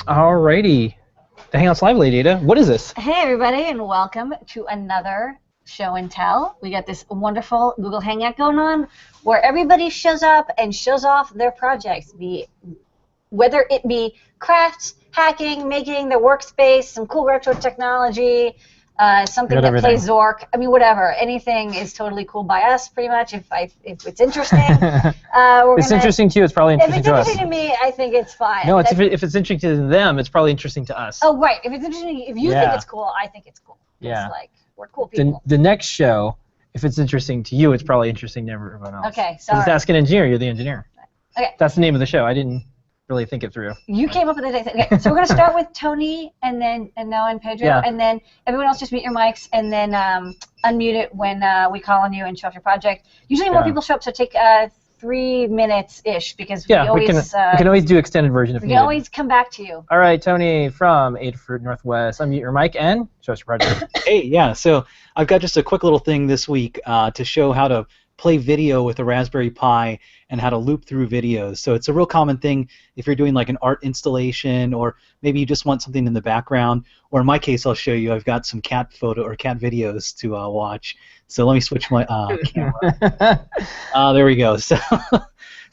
Alrighty. The Hangouts Live Lady Ada. What is this? Hey everybody, and welcome to another show and tell. We got this wonderful Google Hangout going on where everybody shows up and shows off their projects, whether it be crafts, hacking, making their workspace, some cool retro technology, something that plays Zork. I mean, whatever. Anything is totally cool by us, pretty much. If it's interesting, it's interesting to you. It's probably interesting to us. If it's interesting to me, I think it's fine. No, if it's interesting to them, it's probably interesting to us. Oh, right. If it's interesting, if you think it's cool, I think it's cool. Yeah. It's like we're cool people. The next show, if it's interesting to you, it's probably interesting to everyone else. Okay, sorry. It's Ask an Engineer. You're the engineer. Okay. That's the name of the show. I didn't really think it through. You came up with it. Okay, so we're gonna start with Tony, and Noah and Pedro, and then everyone else just mute your mics, and then unmute it when we call on you and show off your project. Usually more people show up, so take 3 minutes ish because we can always do extended version if we can always come back to you. All right, Tony from Adafruit Northwest, unmute your mic and show us your project. Hey, yeah. So I've got just a quick little thing this week to show how to play video with a Raspberry Pi and how to loop through videos. So it's a real common thing if you're doing like an art installation, or maybe you just want something in the background, or in my case I'll show you I've got some cat videos to watch. So let me switch my camera. There we go. So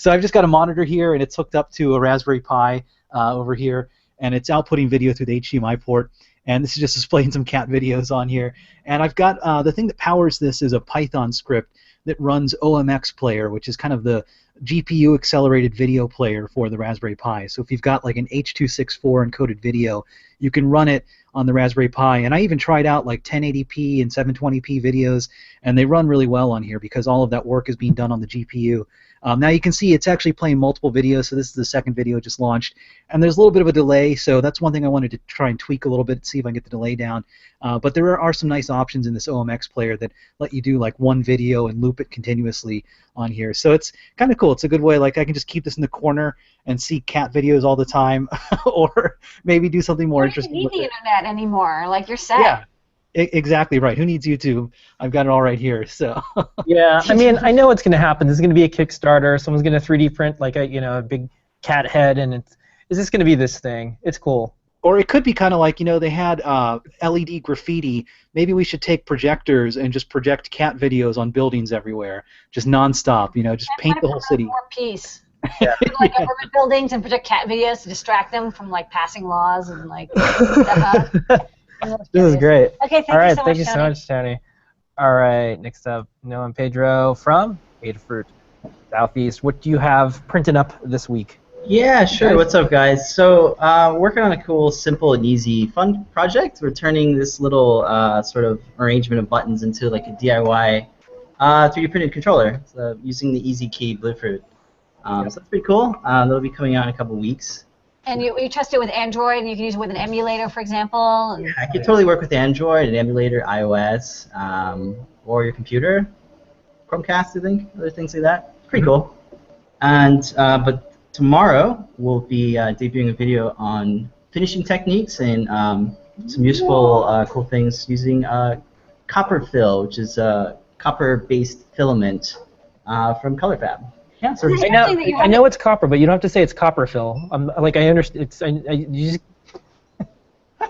I've just got a monitor here, and it's hooked up to a Raspberry Pi over here, and it's outputting video through the HDMI port. And this is just displaying some cat videos on here. And I've got the thing that powers this is a Python script that runs OMX Player, which is kind of the GPU accelerated video player for the Raspberry Pi. So if you've got like an H.264 encoded video, you can run it on the Raspberry Pi. And I even tried out like 1080p and 720p videos, and they run really well on here because all of that work is being done on the GPU. Now you can see it's actually playing multiple videos, so this is the second video just launched, and there's a little bit of a delay, so that's one thing I wanted to try and tweak a little bit, see if I can get the delay down. But there are some nice options in this OMX player that let you do like one video and loop it continuously on here. So it's kind of cool. It's a good way, like I can just keep this in the corner and see cat videos all the time, or maybe do something more interesting. You don't need the internet anymore. Like you're set. Yeah. Exactly right. Who needs YouTube? I've got it all right here. So yeah, I mean, I know what's going to happen. There's going to be a Kickstarter. Someone's going to 3D print like a big cat head, and is this going to be this thing? It's cool. Or it could be kind of like, they had LED graffiti. Maybe we should take projectors and just project cat videos on buildings everywhere, just nonstop. Just paint the whole city. More peace. Yeah. Like government buildings and project cat videos to distract them from like passing laws and like stuff. This is great. Okay, thank you so much, Tony. All right, next up, Noah and Pedro from Adafruit Southeast. What do you have printed up this week? Yeah, sure. What's up, guys? So working on a cool, simple, and easy, fun project. We're turning this little sort of arrangement of buttons into like a DIY 3D printed controller, so using the Easy Key Bluefruit. So that's pretty cool. That'll be coming out in a couple weeks. And you test it with Android, and you can use it with an emulator, for example? Yeah, I could totally work with Android, an emulator, iOS, or your computer, Chromecast, I think, other things like that. Pretty cool. And but tomorrow we'll be debuting a video on finishing techniques and some useful, cool things using copper fill, which is a copper-based filament from ColorFab. Yeah, so I know it's copper, but you don't have to say it's copper fill. Like I understand,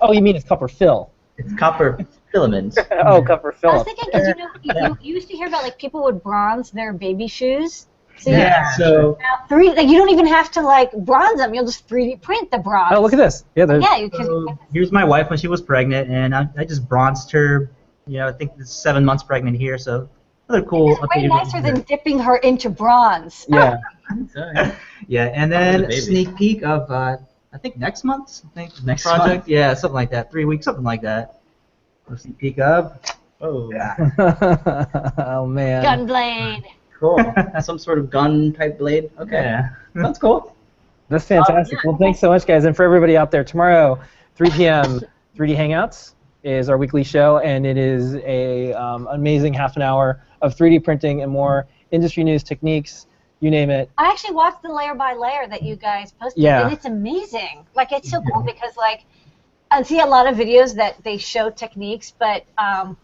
oh, you mean it's copper fill? It's copper filament. Oh, copper fill. I was thinking because you used to hear about like people would bronze their baby shoes. So so you don't even have to like bronze them. You'll just 3D print the bronze. Oh, look at this. Yeah, you can. So here's my wife when she was pregnant, and I just bronzed her. I think it's 7 months pregnant here, so. Another cool. It's way nicer than dipping her into bronze. Yeah. Yeah, and then a sneak peek of I think next month. Next project. Month? Yeah, something like that. 3 weeks, something like that. A sneak peek of. Oh. Yeah. Oh man. Gunblade. Cool. Some sort of gun type blade. Okay. Yeah. That's cool. That's fantastic. Well, thanks so much, guys, and for everybody out there. Tomorrow, 3 p.m. 3D Hangouts is our weekly show, and it is a amazing half an hour of 3D printing and more industry news, techniques, you name it. I actually watched the layer by layer that you guys posted, and it's amazing. Like, it's so cool because, like, I see a lot of videos that they show techniques, but I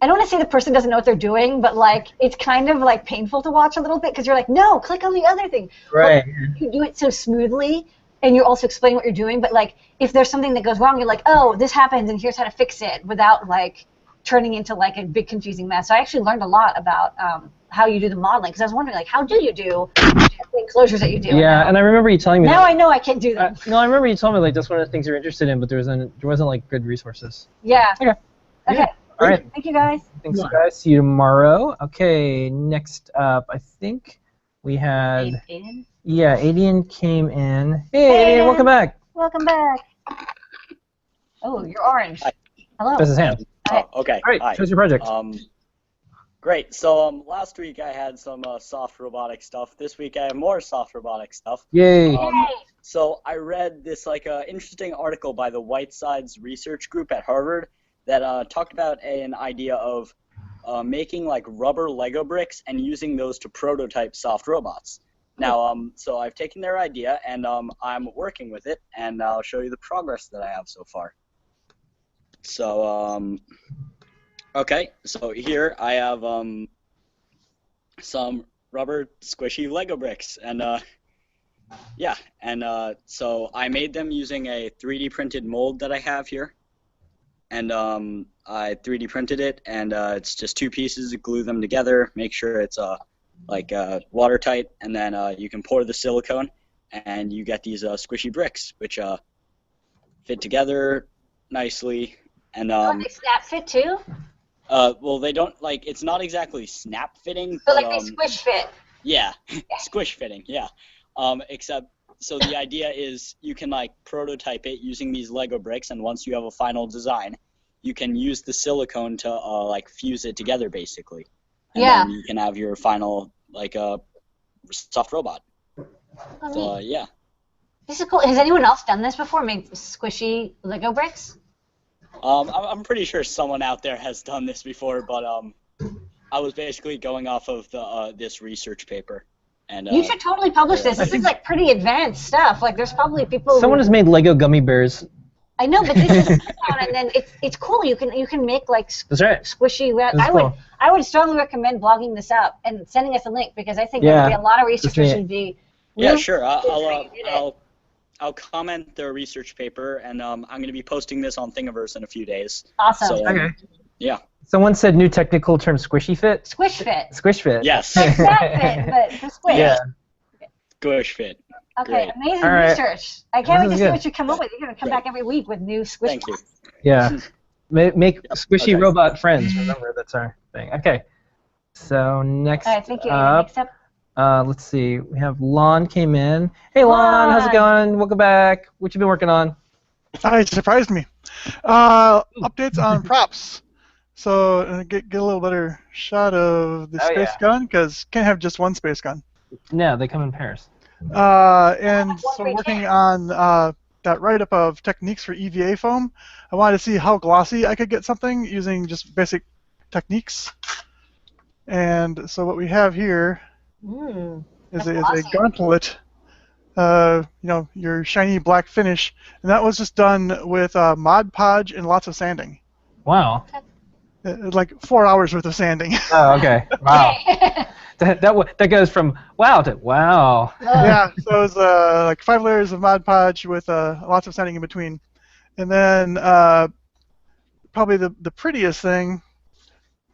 don't want to say the person doesn't know what they're doing, but, like, it's kind of, like, painful to watch a little bit because you're like, no, click on the other thing. Right. But you do it so smoothly and you also explain what you're doing. But like, if there's something that goes wrong, you're like, oh, this happens, and here's how to fix it, without like turning into like a big confusing mess. So I actually learned a lot about how you do the modeling, because I was wondering like, how do you do the enclosures that you do? Yeah, and I remember you telling me. Now I know I can't do them. No, I remember you told me like that's one of the things you're interested in, but there wasn't like good resources. Yeah. Okay. Okay. All right. Thank you, guys. Thanks, guys. See you tomorrow. Okay. Next up, I think we had. Aiden? Yeah, Adian came in. Hey, Adian, welcome back. Welcome back. Oh, you're orange. Hi. Hello. This is Ham. Oh, okay. All right. Hi. Show us your project. Great. So last week I had some soft robotic stuff. This week I have more soft robotic stuff. Yay. So I read this interesting article by the Whitesides Research Group at Harvard that talked about an idea of making like rubber Lego bricks and using those to prototype soft robots. Now, so I've taken their idea and I'm working with it, and I'll show you the progress that I have so far. So, okay, so here I have some rubber squishy Lego bricks, and yeah, and so I made them using a 3D printed mold that I have here, and I 3D printed it, and it's just two pieces, glue them together, make sure it's watertight, and then you can pour the silicone, and you get these squishy bricks, which fit together nicely, and they snap fit too? well, they don't it's not exactly snap fitting, But like they squish fit. Yeah, squish fitting, yeah. Except, so the idea is you can like prototype it using these Lego bricks, and once you have a final design, you can use the silicone to like fuse it together basically. And then you can have your final soft robot. So yeah. This is cool. Has anyone else done this before? Made squishy Lego bricks? I'm pretty sure someone out there has done this before, but I was basically going off of this research paper. And you should totally publish this. This is like pretty advanced stuff. Like there's probably people. Someone has made Lego gummy bears. I know, but this is and then it's cool. You can make like That's right. squishy. Cool. I would strongly recommend blogging this up and sending us a link, because I think there would be a lot of researchers who'd be. Yeah, sure. I'll comment their research paper, and I'm going to be posting this on Thingiverse in a few days. Awesome. So, Okay. Yeah. Someone said new technical term, squishy fit. Squish fit. Squish fit. Yes. Like snap fit, but the squish. Yeah. Squish fit. Okay, Great. amazing All right. research. I can't wait to This is see good. what you come up with. You're going to come back every week with new squish. Thank you. Yeah. Make squishy Okay. robot friends. Remember, that's our thing. Okay. So next All right, thank you. up, Next up. let's see. We have Lon came in. Hey, Lon, how's it going? Welcome back. What you been working on? Hi, it surprised me. Updates on props. So get a little better shot of the space gun, because can't have just one space gun. No, they come in pairs. And so working on that write-up of techniques for EVA foam. I wanted to see how glossy I could get something using just basic techniques. And so what we have here is a gauntlet. Your shiny black finish, and that was just done with Mod Podge and lots of sanding. Wow. Like 4 hours worth of sanding. Oh, okay. Wow. that goes from wow to wow. Yeah, so it was like 5 layers of Mod Podge with lots of sanding in between. And then probably the prettiest thing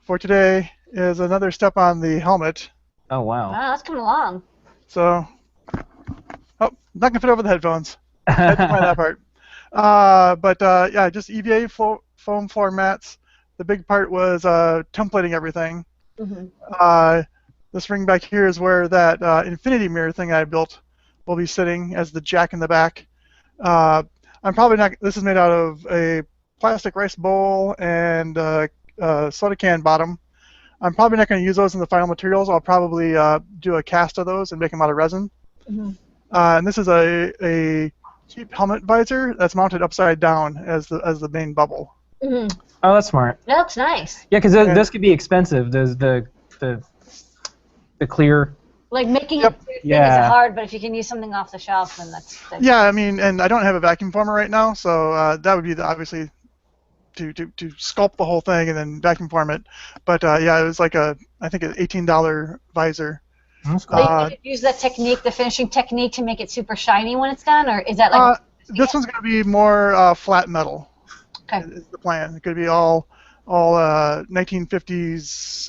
for today is another step on the helmet. Oh, wow. Wow, that's coming along. So, not going to fit over the headphones. I had to find that part. Yeah, just EVA foam floor mats. The big part was templating everything. This ring back here is where that infinity mirror thing I built will be sitting as the jack in the back. I'm probably not. This is made out of a plastic rice bowl and soda can bottom. I'm probably not going to use those in the final materials. I'll probably do a cast of those and make them out of resin. And this is a cheap helmet visor that's mounted upside down as the main bubble. Oh, that's smart. That looks nice. Yeah, because those could be expensive. Those the clear. Like making a clear thing is hard, but if you can use something off the shelf, then that's. Yeah, I mean, and I don't have a vacuum former right now, so that would be obviously to sculpt the whole thing and then vacuum form it. But yeah, it was like I think an $18 visor. That's cool. So you use that technique, the finishing technique, to make it super shiny when it's done, or is that like? This one's going to be more flat metal. Okay. Is the plan. It could be all 1950s,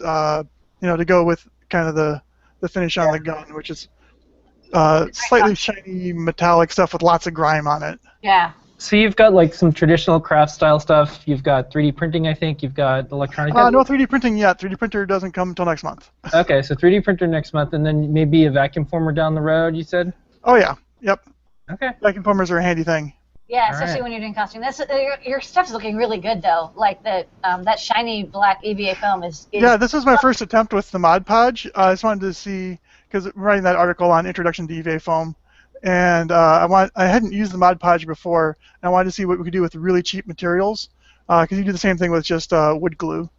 to go with kind of the finish on the gun, which is slightly shiny metallic stuff with lots of grime on it. Yeah. So you've got like some traditional craft style stuff. You've got 3D printing, I think. You've got electronic. No 3D printing yet. 3D printer doesn't come until next month. Okay, so 3D printer next month, and then maybe a vacuum former down the road. You said. Oh yeah. Yep. Okay. Vacuum formers are a handy thing. Yeah, especially when you're doing costume. Your stuff's looking really good though. Like that shiny black EVA foam is. Yeah, this was my first attempt with the Mod Podge. I just wanted to see, because I'm writing that article on Introduction to EVA foam, and I hadn't used the Mod Podge before, and I wanted to see what we could do with really cheap materials, because you do the same thing with just wood glue.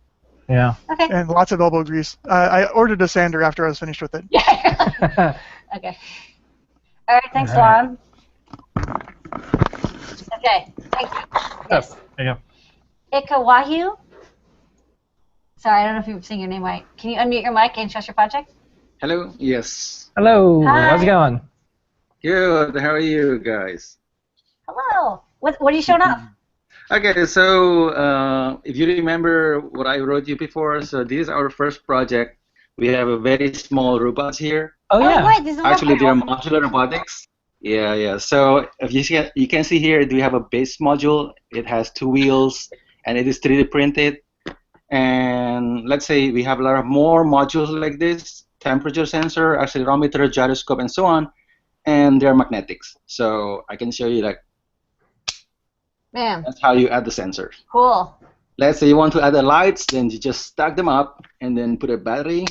Yeah. Okay. And lots of elbow grease. I ordered a sander after I was finished with it. Yeah. Okay. All right. Thanks, Lauren. Okay, thank you. Yes. There you go. Ikawahyu? Sorry, I don't know if you're saying your name right. Can you unmute your mic and show us your project? Hello. Yes. Hello. Hi. How's it going? Good. How are you guys? Hello. What are you showing off? Okay. So if you remember what I wrote you before, so this is our first project. We have a very small robots here. Oh yeah. Right. This is Actually, they are modular robotics. Yeah. So if you can see here, we have a base module. It has 2 wheels, and it is 3D printed. And let's say we have a lot of more modules like this: temperature sensor, accelerometer, gyroscope, and so on. And they're magnetics. So I can show you that's how you add the sensors. Cool. Let's say you want to add the lights, then you just stack them up and then put a battery.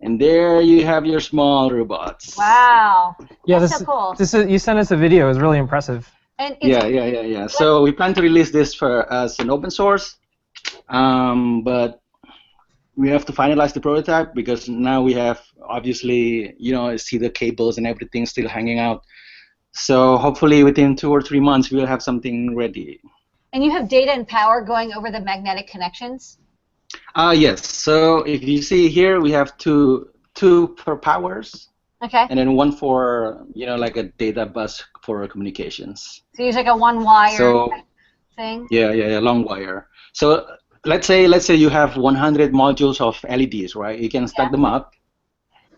And there you have your small robots. Wow. Yeah, That's so cool. You sent us a video. It was really impressive. And Yeah. So we plan to release this as an open source, but we have to finalize the prototype because now we have obviously see the cables and everything still hanging out. So hopefully within 2 or 3 months we'll have something ready. And you have data and power going over the magnetic connections? Yes. So if you see here, we have two for powers. Okay. And then one for like a data bus for communications. So you use like a 1-wire thing? Yeah, long wire. So let's say you have 100 modules of LEDs, right? You can stack them up,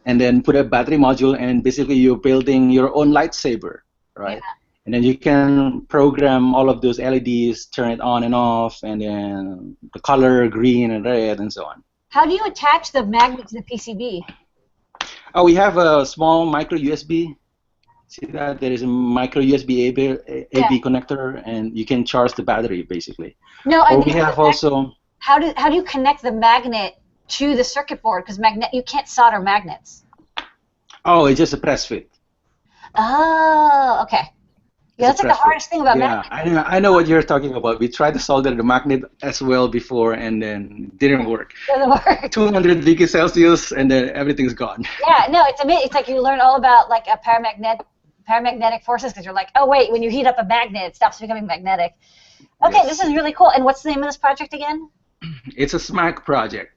and then put a battery module, and basically you're building your own lightsaber, right? Yeah. And then you can program all of those LEDs, turn it on and off, and then the color green and red and so on. How do you attach the magnet to the PCB? Oh, we have a small micro USB. See that? There is a micro USB AB connector, and you can charge the battery basically. No, or we have also. How do you connect the magnet to the circuit board? Because you can't solder magnets. Oh, it's just a press fit. Oh, okay. Yeah, that's like the hardest thing about magnets. Yeah, I know what you're talking about. We tried to solder the magnet as well before, and then it didn't work. It doesn't work. 200 degrees Celsius, and then everything's gone. Yeah, no, it's amazing. It's like you learn all about like a paramagnetic forces because you're like, oh wait, when you heat up a magnet, it stops becoming magnetic. Okay, yes. This is really cool. And what's the name of this project again? It's a SMAC project.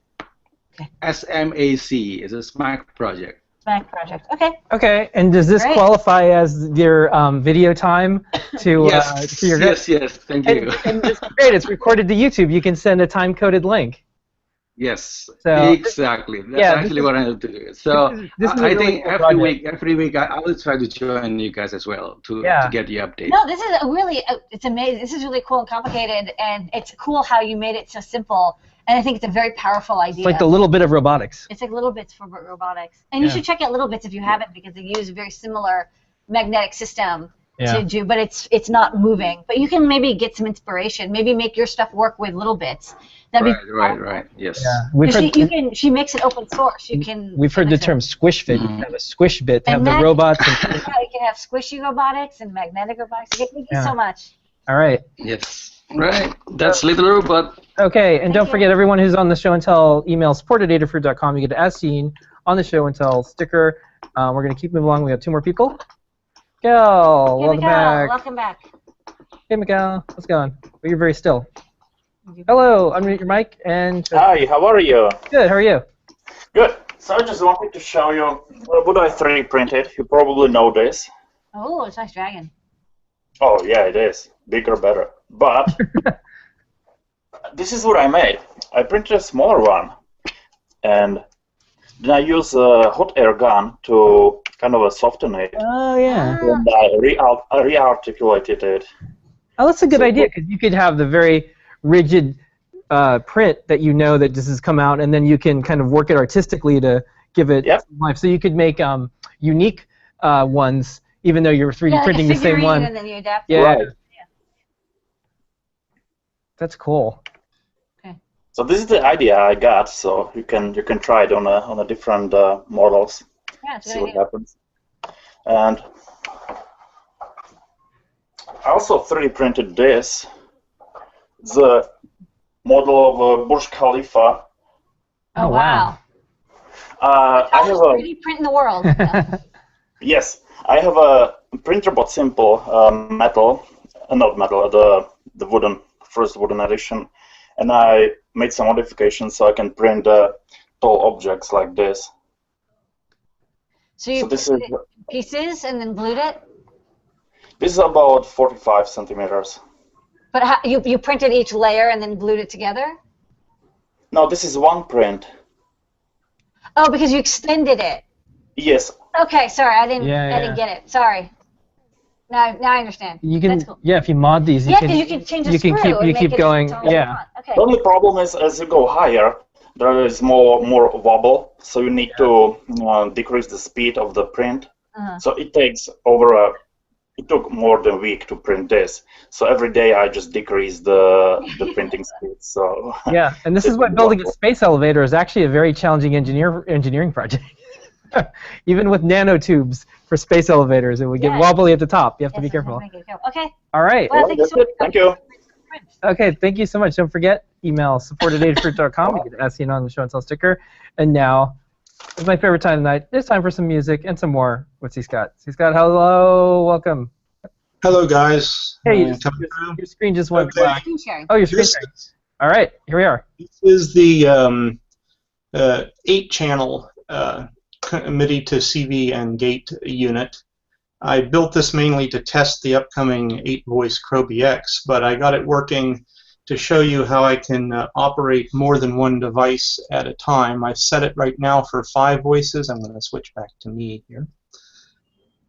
Okay. SMAC is a SMAC project. SMAC project. Okay. Okay, and does this qualify as your video time to your Yes, thank you. And it's great. It's recorded to YouTube. You can send a time-coded link. Yes, so, exactly. That's actually what I have to do. So I think every week I will try to join you guys as well to get the update. No, this is it's amazing. This is really cool and complicated, and it's cool how you made it so simple. And I think it's a very powerful idea. It's like the little bit of robotics. It's like little bits for robotics. And you should check out Little Bits if you haven't, because they use a very similar magnetic system to do, but it's not moving. But you can maybe get some inspiration. Maybe make your stuff work with Little Bits. Right. Yes. Yeah. She makes it open source. We've heard the term squish fit. You can have a squish bit to have the robots. You can have squishy robotics and magnetic robotics. Thank you so much. All right. Yes. Right. That's Little Robot. Okay, and don't forget, everyone who's on the Show and Tell email support@adafruit.com, you get as seen on the Show and Tell sticker. We're going to keep moving along. We have 2 more people. Miguel, welcome back. Welcome back. Hey, Miguel. How's it going? Well, you're very still. Hello. Unmute your mic and. Hi. How are you? Good. How are you? Good. So I just wanted to show you what I 3D printed. You probably know this. Oh, it's a nice dragon. Oh yeah, it is. Bigger, better. But this is what I made. I printed a smaller one, and then I use a hot air gun to kind of soften it. Oh yeah. And I re-articulated it. Oh, that's a good idea, because you could have the very rigid print that you know that this has come out, and then you can kind of work it artistically to give it life. So you could make unique ones, even though you're 3D printing the same one. And then you adapt Right. That's cool. Okay. So this is the idea I got. So you can try it on a different models. Yeah, it's a See good what idea. happens. And I also 3D printed this. The model of Burj Khalifa. Oh, wow. I have a 3D print in the world. yes. I have a printer but simple metal, not metal, the wooden first wooden edition, and I made some modifications so I can print tall objects like this. So you this put it in pieces and then glued it? This is about 45 centimeters. But how, you printed each layer and then glued it together? No, this is one print. Oh, because you extended it. Yes. Okay, sorry, I didn't get it. Sorry. Now I understand. You can, That's cool. if you mod these, Yeah, because you can change the you can screw and make keep it going. totally Yeah. fun. Okay. The only problem is as you go higher, there is more wobble, so you need to decrease the speed of the print. So it takes it took more than a week to print this. So every day I just decrease the printing speed. So yeah, and this is why building a space elevator is actually a very challenging engineering project. Even with nanotubes for space elevators, it would get wobbly at the top. You have to be careful. Okay. All right. Well, thank you so much. Thank you. Okay, thank you so much. Don't forget, email support@adafruit.com. You get SCN on the show and tell sticker. And now, it's my favorite time of night. It's time for some music and some more with C. Scott. C. Scott, hello, welcome. Hello, guys. Hey, your screen just went black. Oh, your screen sharing. All right, here we are. This is the 8-channel MIDI to CV and gate unit. I built this mainly to test the upcoming 8-voice CroBX, but I got it working to show you how I can operate more than one device at a time. I've set it right now for 5 voices. I'm going to switch back to me here.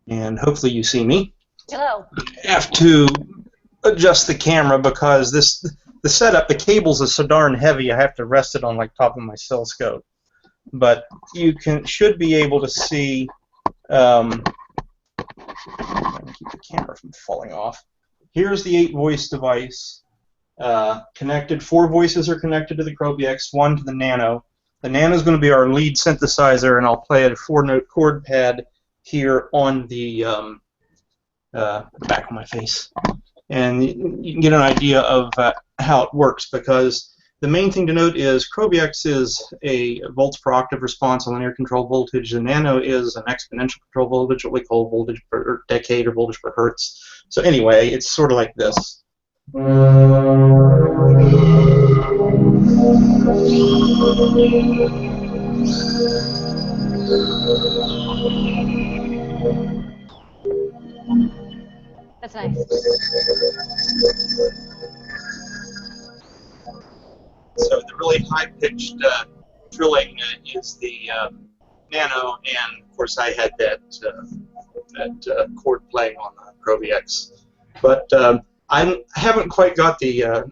And hopefully you see me. Hello. I have to adjust the camera because the setup, the cables is so darn heavy, I have to rest it on like top of my oscilloscope. But you should be able to see. I'm going to keep the camera from falling off. Here's the 8-voice device. Connected. 4 voices are connected to the CroBX, 1 to the Nano. The Nano is going to be our lead synthesizer, and I'll play a 4-note chord pad here on the back of my face. And you can get an idea of how it works, because the main thing to note is CroBX is a volts per octave response on linear control voltage. The Nano is an exponential control voltage, what we call voltage per decade or voltage per hertz. So anyway, it's sort of like this. That's nice. So the really high-pitched drilling is the Nano, and of course I had that chord playing on the CroBX. But I haven't quite got the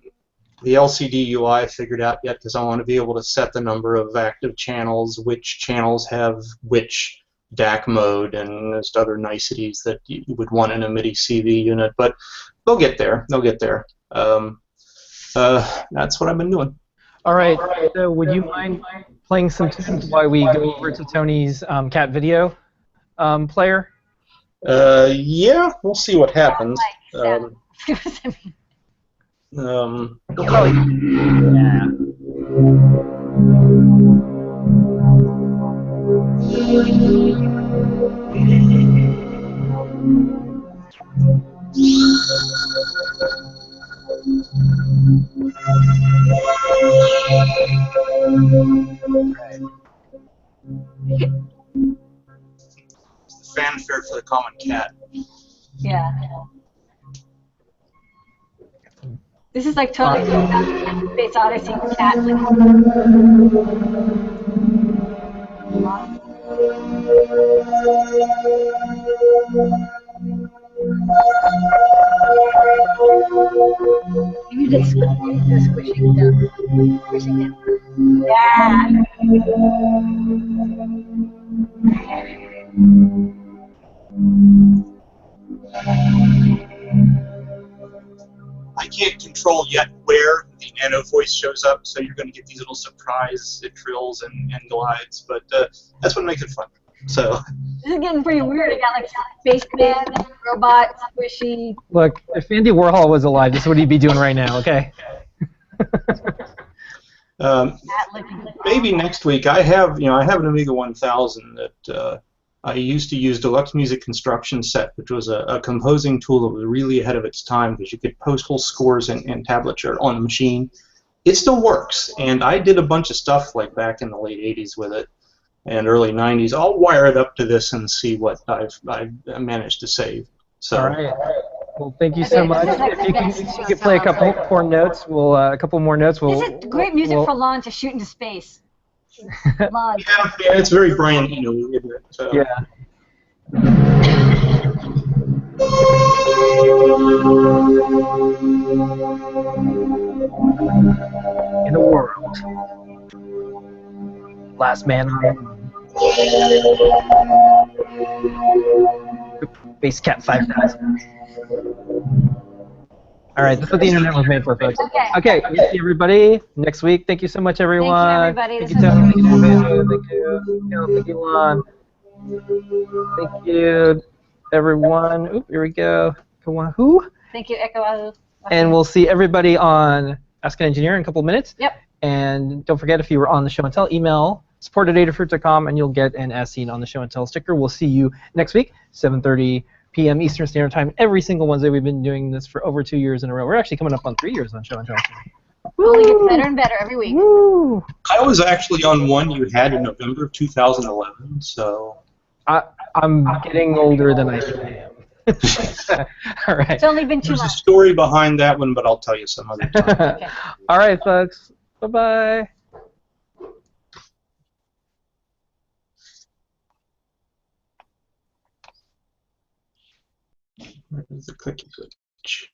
LCD UI figured out yet, because I want to be able to set the number of active channels, which channels have which DAC mode, and there's other niceties that you would want in a MIDI CV unit. But they'll get there. They'll get there. That's what I've been doing. All right. So would you mind playing some tunes while we go over to Tony's cat video player? Yeah, we'll see what happens. for the common cat. Yeah. This is like totally Space Odyssey cat. Maybe just squishing them. Squishing it. Yeah. I can't control yet where the nano voice shows up, so you're going to get these little surprise trills and glides, but that's what makes it fun. So. This is getting pretty weird. I got like spaceman, robot, squishy. Look, if Andy Warhol was alive, this is what he'd be doing right now. Okay. Maybe next week. I have an Amiga 1000 that I used to use Deluxe Music Construction Set, which was a composing tool that was really ahead of its time because you could post whole scores and tablature on the machine. It still works, and I did a bunch of stuff like back in the late 80s with it and early 90s. I'll wire it up to this and see what I've managed to save. So. All right. Well, thank you so much. If you could play a couple more notes, a couple more notes. This is great music for Lon to shoot into space. Lon. Yeah, it's very Brian Eno, isn't it? So. Yeah. In the world. Last man on the moon. Base Cat 5000. All right, that's what the internet was made for, folks. Okay, we'll see everybody next week. Thank you so much, everyone. Thank you, everybody. Thank you, Tony. Thank you, thank you, Lon. Thank you, everyone. Oop, here we go. Who? Thank you, Echo. And we'll see everybody on Ask an Engineer in a couple of minutes. Yep. And don't forget, if you were on the show and tell, email support@adafruit.com and you'll get an As Seen on the show and tell sticker. We'll see you next week, 7:30 p.m. Eastern Standard Time, every single Wednesday. We've been doing this for over 2 years in a row. We're actually coming up on 3 years on show and tell. Only gets better and better every week. Woo. I was actually on one you had in November of 2011, so. I'm getting older than I think I am. All right. It's only been 2 months. There's a story behind that one, but I'll tell you some other time. Okay. All right, folks. Bye-bye. Where's the clicky switch?